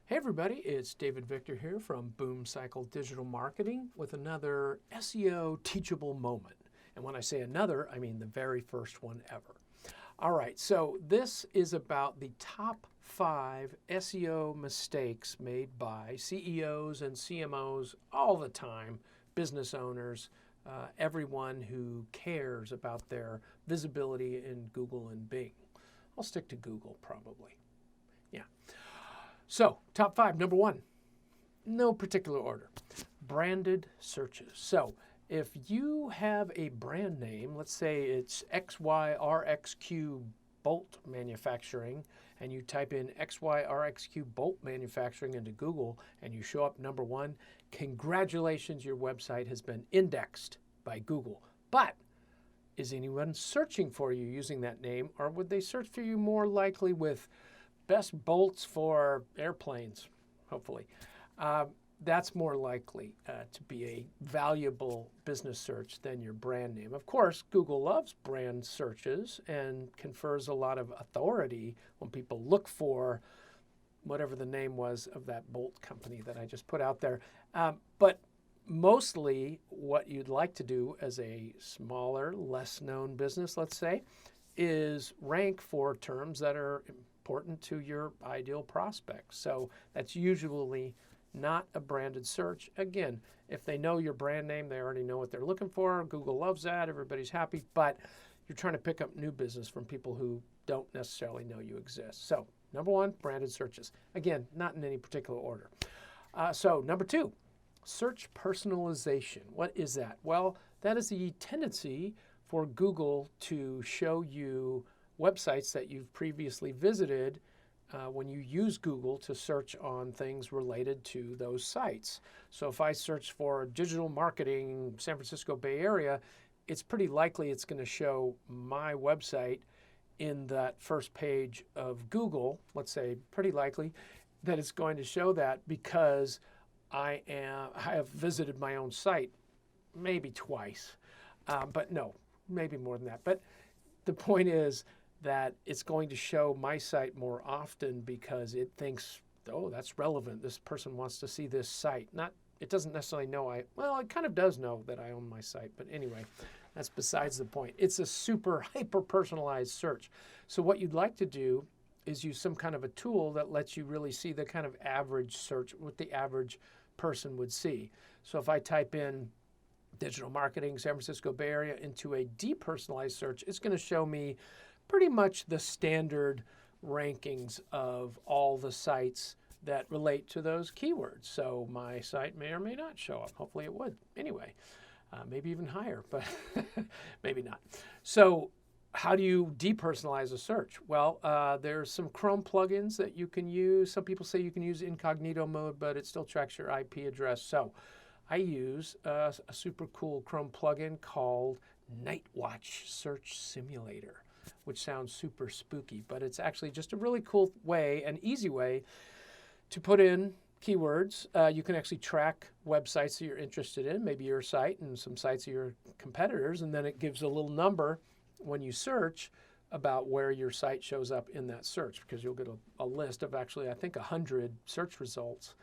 Hey everybody, it's David Victor here from Boom Cycle Digital Marketing with another SEO teachable moment. And when I say another, I mean the very first one ever. All right, so this is about the top 5 SEO mistakes made by CEOs and CMOs all the time, business owners, everyone who cares about their visibility in Google and Bing. I'll stick to Google probably. Yeah. So, top 5, number 1, no particular order, branded searches. So, if you have a brand name, let's say it's XYRXQ Bolt Manufacturing, and you type in XYRXQ Bolt Manufacturing into Google and you show up number 1, congratulations, your website has been indexed by Google. But is anyone searching for you using that name, or would they search for you more likely with best bolts for airplanes, hopefully? That's more likely to be a valuable business search than your brand name. Of course, Google loves brand searches and confers a lot of authority when people look for whatever the name was of that bolt company that I just put out there. But mostly what you'd like to do as a smaller, less known business, let's say, is rank for terms that are important to your ideal prospects. So that's usually not a branded search. Again, if they know your brand name, they already know what they're looking for. Google loves that. Everybody's happy. But you're trying to pick up new business from people who don't necessarily know you exist. So number 1, branded searches. Again, not in any particular order. So number 2, search personalization. What is that? Well, that is the tendency for Google to show you websites that you've previously visited when you use Google to search on things related to those sites. So if I search for digital marketing, San Francisco Bay Area, it's pretty likely it's going to show my website in that first page of Google. Let's say pretty likely that it's going to show that because I have visited my own site maybe twice, but no, maybe more than that. But the point is that it's going to show my site more often because it thinks, oh, that's relevant. This person wants to see this site. It doesn't necessarily know it kind of does know that I own my site. But anyway, that's besides the point. It's a super hyper-personalized search. So what you'd like to do is use some kind of a tool that lets you really see the kind of average search, what the average person would see. So if I type in digital marketing, San Francisco Bay Area into a depersonalized search, it's going to show me pretty much the standard rankings of all the sites that relate to those keywords. So my site may or may not show up. Hopefully it would. Anyway, maybe even higher, but maybe not. So how do you depersonalize a search? Well, there's some Chrome plugins that you can use. Some people say you can use incognito mode, but it still tracks your IP address. So I use a super cool Chrome plugin called Night Watch Search Simulator, which sounds super spooky, but it's actually just a really cool way, an easy way to put in keywords. You can actually track websites that you're interested in, maybe your site and some sites of your competitors, and then it gives a little number when you search about where your site shows up in that search, because you'll get a list of actually, I think, 100 search results.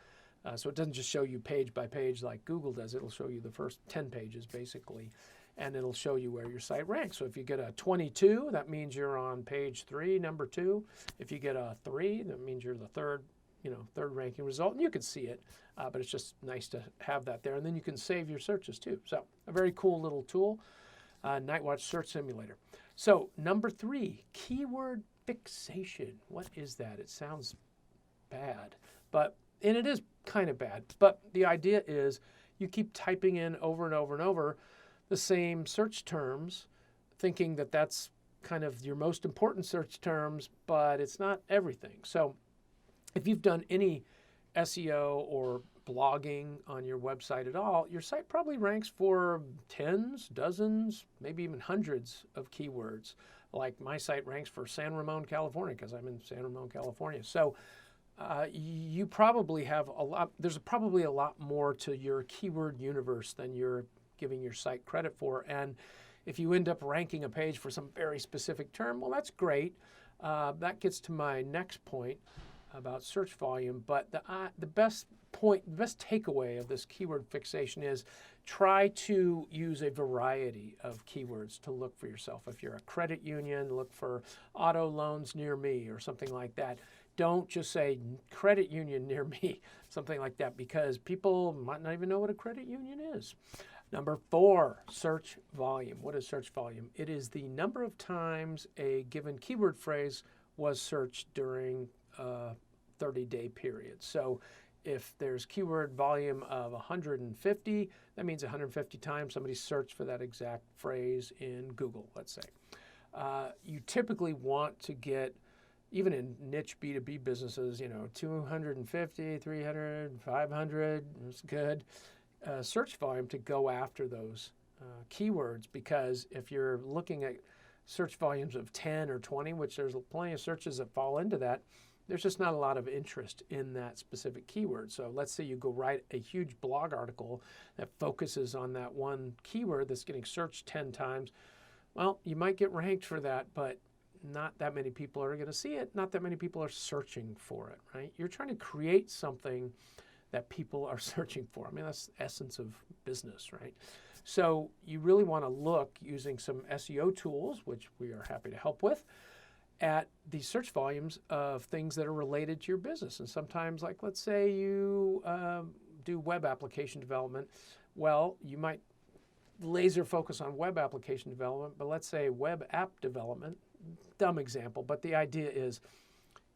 So it doesn't just show you page by page like Google does. It'll show you the first 10 pages, basically, and it'll show you where your site ranks. So if you get a 22, that means you're on page 3, number 2. If you get a 3, that means you're the third ranking result, and you can see it, but it's just nice to have that there. And then you can save your searches too. So a very cool little tool, Night Watch Search Simulator. So number 3, keyword fixation. What is that? It sounds bad, and it is kind of bad, but the idea is you keep typing in over and over and over the same search terms, thinking that that's kind of your most important search terms, but it's not everything. So if you've done any SEO or blogging on your website at all, your site probably ranks for tens, dozens, maybe even hundreds of keywords. Like my site ranks for San Ramon, California, because I'm in San Ramon, California. So you probably have there's probably a lot more to your keyword universe than you're giving your site credit for. And if you end up ranking a page for some very specific term, well, that's great. That gets to my next point. about search volume, but the best takeaway of this keyword fixation is try to use a variety of keywords to look for yourself. If you're a credit union, look for auto loans near me or something like that. Don't just say credit union near me, something like that, because people might not even know what a credit union is. Number 4, search volume. What is search volume? It is the number of times a given keyword phrase was searched during a 30-day period. So if there's keyword volume of 150, that means 150 times somebody searched for that exact phrase in Google, let's say. You typically want to get, even in niche B2B businesses, 250, 300, 500 is good. Search volume to go after those keywords, because if you're looking at search volumes of 10 or 20, which there's plenty of searches that fall into that, there's just not a lot of interest in that specific keyword. So let's say you go write a huge blog article that focuses on that one keyword that's getting searched 10 times. Well, you might get ranked for that, but not that many people are going to see it. Not that many people are searching for it, right? You're trying to create something that people are searching for. I mean, that's the essence of business, right? So you really want to look, using some SEO tools, which we are happy to help with, at the search volumes of things that are related to your business. And sometimes, like let's say you do web application development. Well, you might laser focus on web application development, but let's say web app development, dumb example, but the idea is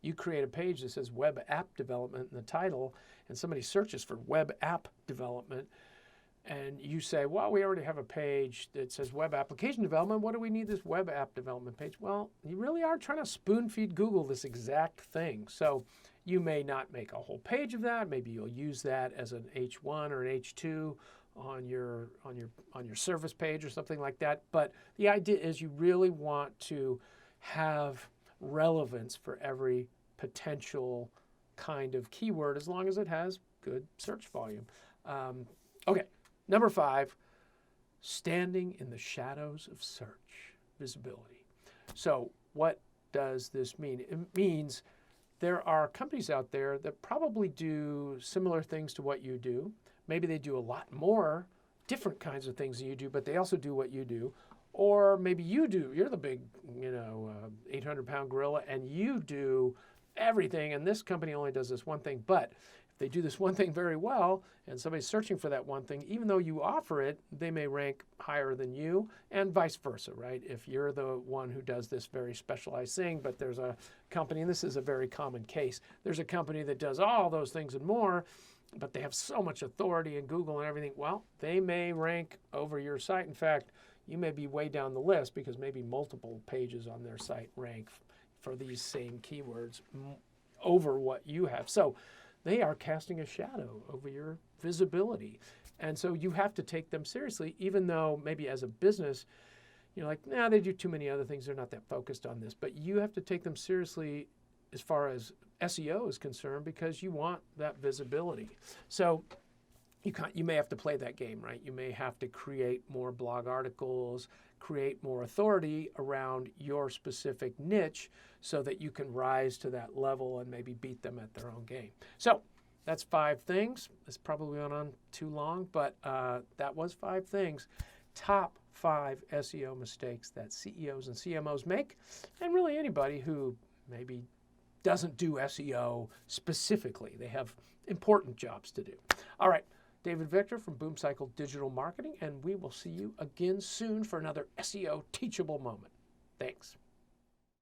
you create a page that says web app development in the title, and somebody searches for web app development, and you say, well, we already have a page that says web application development. What do we need this web app development page? Well, you really are trying to spoon feed Google this exact thing. So you may not make a whole page of that. Maybe you'll use that as an H1 or an H2 on your service page or something like that. But the idea is you really want to have relevance for every potential kind of keyword, as long as it has good search volume. Okay, number 5, standing in the shadows of search, visibility. So what does this mean? It means there are companies out there that probably do similar things to what you do. Maybe they do a lot more different kinds of things than you do, but they also do what you do. Or maybe you do, you're the big, 800-pound gorilla, and you do everything, and this company only does this one thing. But if they do this one thing very well, and somebody's searching for that one thing, even though you offer it, they may rank higher than you, and vice versa, right? If you're the one who does this very specialized thing, but there's a company, and this is a very common case, there's a company that does all those things and more, but they have so much authority in Google and everything, well, they may rank over your site. In fact, you may be way down the list because maybe multiple pages on their site rank for these same keywords over what you have. So they are casting a shadow over your visibility. And so you have to take them seriously, even though maybe as a business, you're like, nah, they do too many other things. They're not that focused on this. But you have to take them seriously as far as SEO is concerned, because you want that visibility. So you may have to play that game, right? You may have to create more blog articles, create more authority around your specific niche so that you can rise to that level and maybe beat them at their own game. So that's 5 things. It's probably went on too long, but that was 5 things. Top 5 SEO mistakes that CEOs and CMOs make, and really anybody who maybe doesn't do SEO specifically. They have important jobs to do. All right. David Victor from Boom Cycle Digital Marketing, and we will see you again soon for another SEO Teachable moment. Thanks.